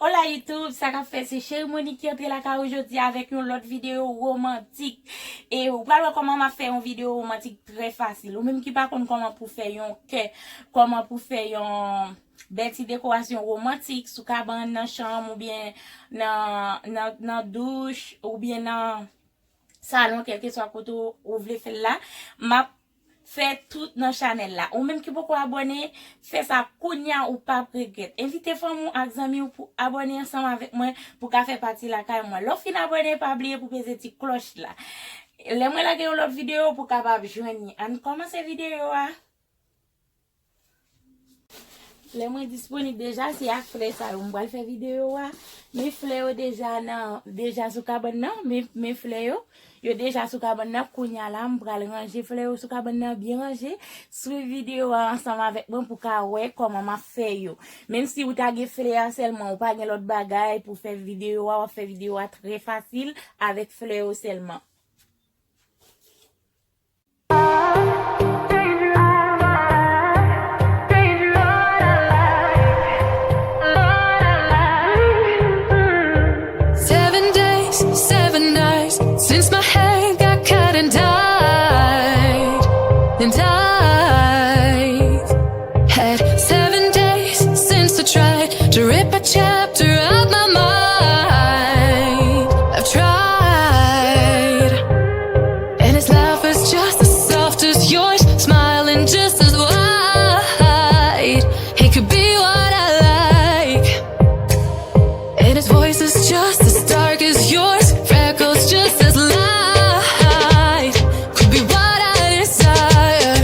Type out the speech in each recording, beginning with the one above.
Hola YouTube, ça qu'a fait c'est Chérie Monique qui entre la car aujourd'hui avec une autre vidéo romantique. Et vous parlez comment m'a fait une vidéo romantique très facile. Ou même qui pas connaît comment pour faire comment pour faire une belle petite décoration romantique sous cabane dans chambre ou bien dans douche ou bien dans salon quel que soit côté où vous voulez faire là. M'a fait tout dans channel là. Ou même qui beaucoup abonner, fait ça kounya ou pas regret. Invitez famille ak zami ou pour abonner ensemble avec moi pour qu'a faire partie la caille moi. L'offre fin abonner pas oublier pour peser petite cloche là. L'aimez la une autre vidéo pour capable joindre. On commence vidéo a. Les moins disponible déjà si à fleur ça on va faire vidéo a. Mes fleurs déjà sous cabane non, mes fleurs yo déjà sous cabane nan kounya la m'bral ranger fleurs sous cabane nan bien ranger. Suivre vidéo ensemble avec moi pour ka ouais comment m'a fait yo. Même si vous t'a fleurs seulement ou pas gen l'autre bagaille pour faire vidéo ou faire vidéo très facile avec fleurs seulement. Since my head got cut and died, and I've had 7 days since I tried to rip a chapter out my mind. I've tried, and his laugh is just as soft as yours, smiling just as wide. He could be what I like, and his voice is just as dark as yours, freckles just as light. Could be what I desire.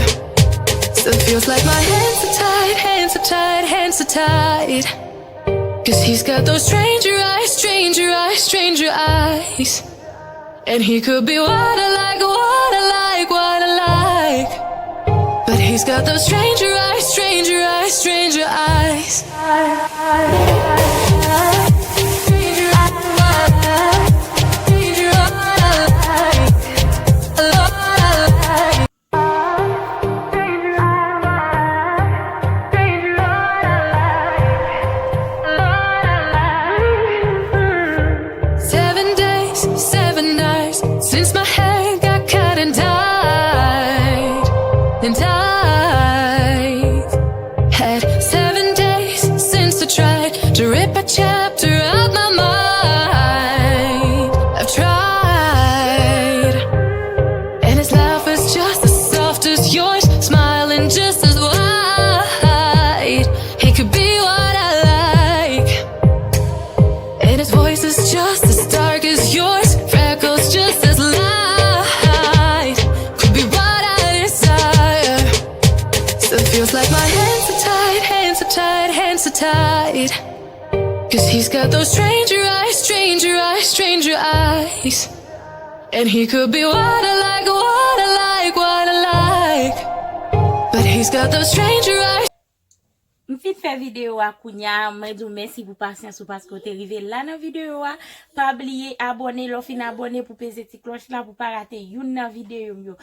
Still feels like my hands are tied, hands are tied, hands are tied. Cause he's got those stranger eyes, stranger eyes, stranger eyes. And he could be what I like, what I like, what I like. But he's got those stranger eyes, stranger eyes, stranger eyes. Since my head got cut and died, and I've had 7 days since I tried to rip a chapter out my mind. I've tried, and his laugh is just as soft as yours, smiling just as wide. He could be what I like, and his voice is just as dark as yours, freckles just as light. Could be what I desire. Still feels like my hands are tied, hands are tied, hands are tied. Cause he's got those stranger eyes, stranger eyes, stranger eyes. And he could be what I like, what I like, what I like. But he's got those stranger eyes. M'fit faire vidéo à kounya, m'dou merci pour patience ou parce que t'es arrivé là dans vidéo a. Pas oublier abonner, l'offre abonner pour peser petite cloche là pour pas rater une vidéo yo.